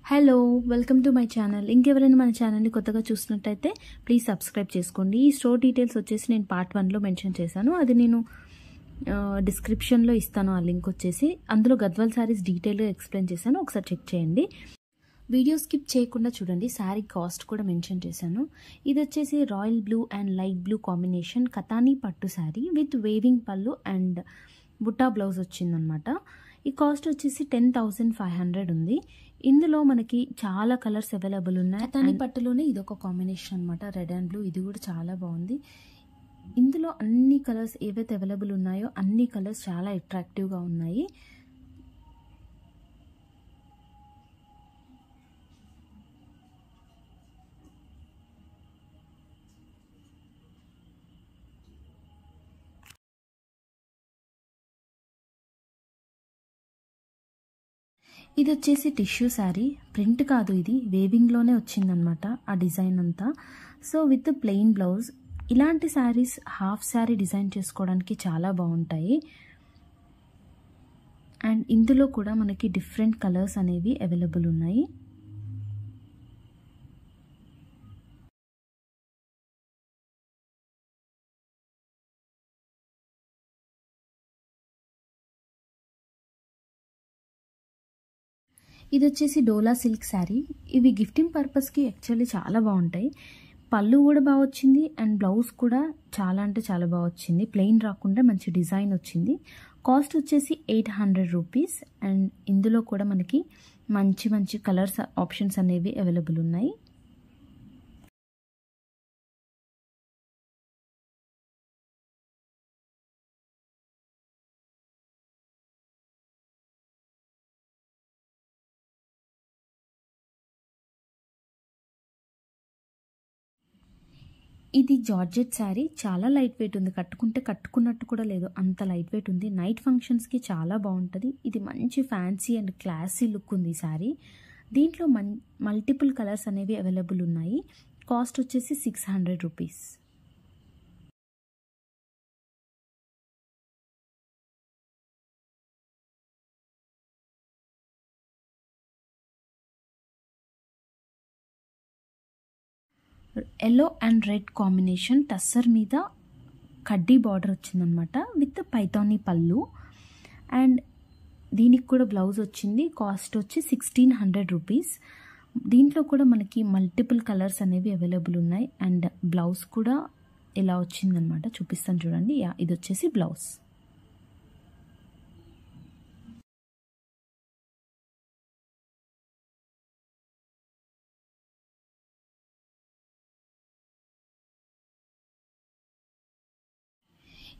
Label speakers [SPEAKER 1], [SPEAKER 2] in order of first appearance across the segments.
[SPEAKER 1] Hello welcome to my channel. ఇంకెవరైనా మన ఛానల్ని కొత్తగా చూసినట్టయితే ప్లీజ్ సబ్స్క్రైబ్ చేసుకోండి. ఈ స్టోర్ డీటెయిల్స్ వచ్చేసి నేను పార్ట్ 1లో మెన్షన్ చేశాను. అది నేను డిస్క్రిప్షన్లో ఇస్తాను. ఆ లింక్ వచ్చేసి అందులో గద్వాల్ శారీస్ డీటెయిల్గా ఎక్స్ప్లెయిన్ చేశాను. ఒకసారి చెక్ చేయండి. వీడియో స్కిప్ చేయకుండా చూడండి. శారీ కాస్ట్ కూడా మెన్షన్ చేశాను. ఇది వచ్చేసి royal blue and light blue combination కతానీ పట్టు శారీ విత్ వేవింగ్ పళ్ళు అండ్ బుట్టా బ్లౌజ్ వచ్చిందనమాట. ఈ కాస్ట్ వచ్చేసి 10,500 ఉంది. ఇందులో మనకి చాలా కలర్స్ అవైలబుల్ ఉన్నాయి. కతానీ పట్టులోనే ఇదొక కాంబినేషన్ అనమాట, రెడ్ అండ్ బ్లూ. ఇది కూడా చాలా బాగుంది. ఇందులో అన్ని కలర్స్ ఏవైతే అవైలబుల్ ఉన్నాయో అన్ని కలర్స్ చాలా అట్రాక్టివ్గా ఉన్నాయి. ఇది వచ్చేసి టిష్యూ శారీ, ప్రింట్ కాదు, ఇది వేవింగ్లోనే వచ్చిందనమాట ఆ డిజైన్ అంతా. So with plain blouse. ఇలాంటి శారీస్ హాఫ్ శారీ డిజైన్ చేసుకోవడానికి చాలా బాగుంటాయి. అండ్ ఇందులో కూడా మనకి డిఫరెంట్ కలర్స్ అనేవి అవైలబుల్ ఉన్నాయి. ఇది వచ్చేసి డోలా సిల్క్ శారీ. ఇవి గిఫ్టింగ్ పర్పస్కి యాక్చువల్లీ చాలా బాగుంటాయి. పళ్ళు కూడా బాగా వచ్చింది అండ్ బ్లౌజ్ కూడా చాలా అంటే చాలా బాగా వచ్చింది. ప్లెయిన్ రాకుండా మంచి డిజైన్ వచ్చింది. కాస్ట్ వచ్చేసి 800 రూపీస్. అండ్ ఇందులో కూడా మనకి మంచి మంచి కలర్స్ ఆప్షన్స్ అనేవి అవైలబుల్ ఉన్నాయి. ఇది జార్జెట్ శారీ, చాలా లైట్ వెయిట్ ఉంది. కట్టుకుంటే కట్టుకున్నట్టు కూడా లేదు, అంత లైట్ వెయిట్ ఉంది. నైట్ ఫంక్షన్స్కి చాలా బాగుంటుంది. ఇది మంచి ఫ్యాన్సీ అండ్ క్లాసీ లుక్ ఉంది ఈ శారీ. దీంట్లో మల్టిపుల్ కలర్స్ అనేవి అవైలబుల్ ఉన్నాయి. కాస్ట్ వచ్చేసి 600 rupees. Yellow and red combination tussar మీద కడ్డీ బార్డర్ వచ్చిందనమాట విత్ పైథానీ పళ్ళు. అండ్ దీనికి కూడా బ్లౌజ్ వచ్చింది. కాస్ట్ వచ్చి 1600 రూపీస్. దీంట్లో కూడా మనకి మల్టిపుల్ కలర్స్ అనేవి అవైలబుల్ ఉన్నాయి. అండ్ బ్లౌజ్ కూడా ఇలా వచ్చిందనమాట, చూపిస్తాను చూడండి. ఇది వచ్చేసి బ్లౌజ్.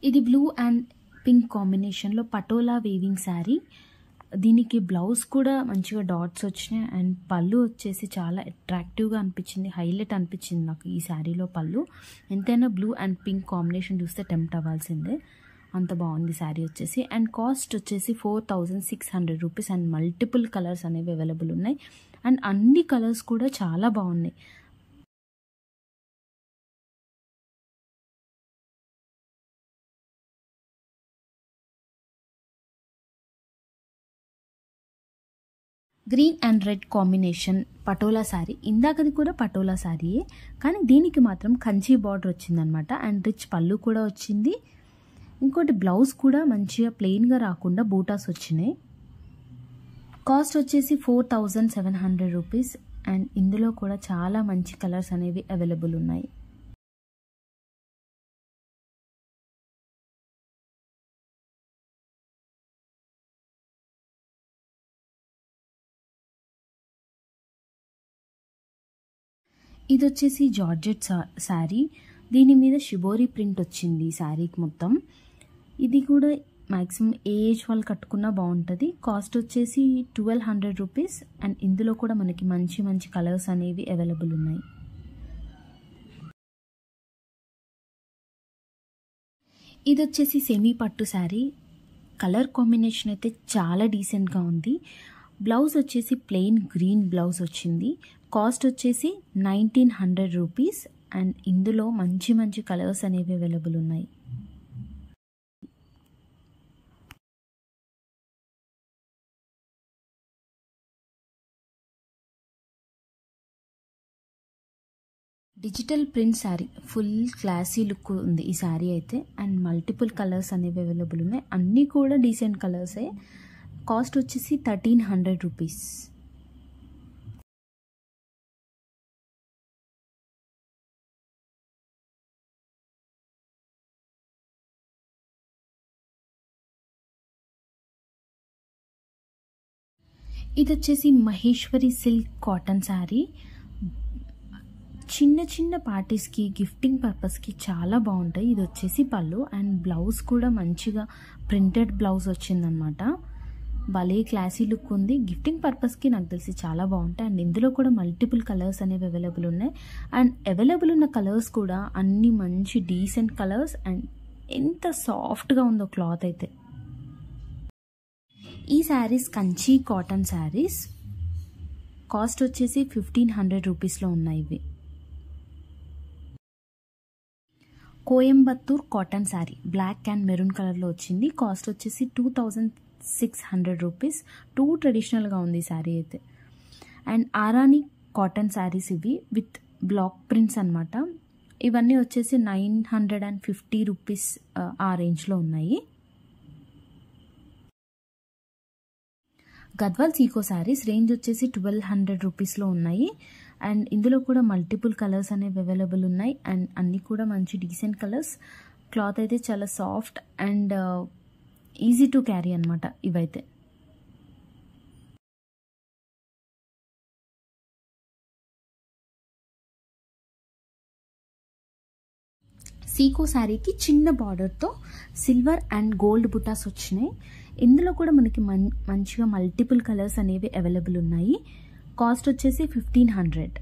[SPEAKER 1] ఇది బ్లూ అండ్ పింక్ కాంబినేషన్లో పటోలా వేవింగ్ శారీ. దీనికి బ్లౌజ్ కూడా మంచిగా డాట్స్ వచ్చినాయి అండ్ పళ్ళు వచ్చేసి చాలా అట్రాక్టివ్గా అనిపించింది, హైలైట్ అనిపించింది నాకు ఈ శారీలో పళ్ళు. ఎంతైనా బ్లూ అండ్ పింక్ కాంబినేషన్ చూస్తే టెంప్ట్ అవ్వాల్సిందే, అంత బాగుంది శారీ వచ్చేసి. అండ్ కాస్ట్ వచ్చేసి 4600 రూపీస్. అండ్ మల్టిపుల్ కలర్స్ అనేవి అవైలబుల్ ఉన్నాయి. అండ్ అన్ని కలర్స్ కూడా చాలా బాగున్నాయి. Green and red combination patola sari. ఇందాకది కూడా పటోలా శారీయే, కానీ దీనికి మాత్రం కంచి బార్డర్ వచ్చిందనమాట. అండ్ రిచ్ పళ్ళు కూడా వచ్చింది. ఇంకోటి బ్లౌజ్ కూడా మంచిగా ప్లెయిన్గా రాకుండా బూటాస్ వచ్చినాయి. కాస్ట్ వచ్చేసి 4700 రూపీస్. అండ్ ఇందులో కూడా చాలా మంచి కలర్స్ అనేవి అవైలబుల్ ఉన్నాయి. ఇది వచ్చేసి జార్జెట్ శారీ. దీని మీద షిబోరి ప్రింట్ వచ్చింది ఈ శారీకి మొత్తం. ఇది కూడా మ్యాక్సిమం ఏజ్ వాళ్ళు కట్టుకున్నా బాగుంటుంది. కాస్ట్ వచ్చేసి 1200 రూపీస్. అండ్ ఇందులో కూడా మనకి మంచి మంచి కలర్స్ అనేవి అవైలబుల్ ఉన్నాయి. ఇది వచ్చేసి సెమీ పట్టు శారీ. కలర్ కాంబినేషన్ అయితే చాలా డీసెంట్గా ఉంది. బ్లౌజ్ వచ్చేసి ప్లెయిన్ గ్రీన్ బ్లౌజ్ వచ్చింది. కాస్ట్ వచ్చేసి 1900 రూపీస్. అండ్ ఇందులో మంచి మంచి కలర్స్ అనేవి అవైలబుల్ ఉన్నాయి. Digital print sari, full classy look ఉంది ఈ శారీ అయితే. అండ్ మల్టిపుల్ కలర్స్ అనేవి అవైలబుల్ ఉన్నాయి, అన్నీ కూడా డీసెంట్ కలర్సే. కాస్ట్ వచ్చేసి 1300 రూపీస్. ఇది వచ్చేసి మహేశ్వరి సిల్క్ కాటన్ శారీ. చిన్న చిన్న పార్టీస్కి, గిఫ్టింగ్ పర్పస్కి చాలా బాగుంటాయి. ఇది వచ్చేసి పళ్ళు అండ్ బ్లౌజ్ కూడా మంచిగా ప్రింటెడ్ బ్లౌజ్ వచ్చిందనమాట. భలే క్లాసీ లుక్ ఉంది. గిఫ్టింగ్ పర్పస్కి నాకు తెలిసి చాలా బాగుంటాయి. అండ్ ఇందులో కూడా మల్టిపుల్ కలర్స్ అనేవి అవైలబుల్ ఉన్నాయి. అండ్ అవైలబుల్ ఉన్న కలర్స్ కూడా అన్ని మంచి డీసెంట్ కలర్స్. అండ్ ఎంత సాఫ్ట్గా ఉందో క్లాత్ అయితే. ఈ శారీస్ కంచి కాటన్ శారీస్. కాస్ట్ వచ్చేసి 1500 రూపీస్లో ఉన్నాయి ఇవి. Coimbatore cotton sari, black and maroon కలర్లో వచ్చింది. కాస్ట్ వచ్చేసి 2600 రూపీస్. టూ ట్రెడిషనల్గా ఉంది ఈ శారీ అయితే. అండ్ ఆరాని కాటన్ శారీస్ ఇవి విత్ బ్లాక్ ప్రింట్స్ అనమాట. ఇవన్నీ వచ్చేసి 950 రూపీస్ ఆ రేంజ్లో ఉన్నాయి. గద్వాల్ సీకో శారీస్ రేంజ్ వచ్చేసి 1200 రూపీస్లో ఉన్నాయి. అండ్ ఇందులో కూడా మల్టిపుల్ కలర్స్ అనేవి అవైలబుల్ ఉన్నాయి. అండ్ అన్నీ కూడా మంచి డీసెంట్ కలర్స్. క్లాత్ అయితే చాలా soft and easy to carry అనమాట ఇవైతే. సీకో శారీకి చిన్న బార్డర్తో సిల్వర్ అండ్ గోల్డ్ బుటాస్ వచ్చినాయి. ఇందులో కూడా మనకి మంచిగా మల్టిపుల్ కలర్స్ అనేవి అవైలబుల్ ఉన్నాయి. కాస్ట్ వచ్చేసి 1500.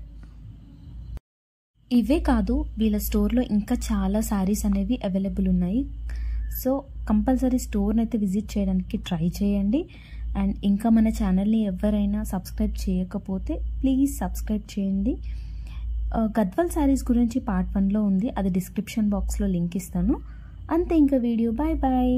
[SPEAKER 1] ఇవే కాదు, వీళ్ళ స్టోర్లో ఇంకా చాలా శారీస్ అనేవి అవైలబుల్ ఉన్నాయి. సో కంపల్సరీ స్టోర్ని అయితే విజిట్ చేయడానికి ట్రై చేయండి. అండ్ ఇంకా మన ఛానల్ని ఎవరైనా సబ్స్క్రైబ్ చేయకపోతే ప్లీజ్ సబ్స్క్రైబ్ చేయండి. గద్వాల్ శారీస్ గురించి పార్ట్ 1లో ఉంది, అది డిస్క్రిప్షన్ బాక్స్లో లింక్ ఇస్తాను. అంతే ఇంకా వీడియో. Bye bye.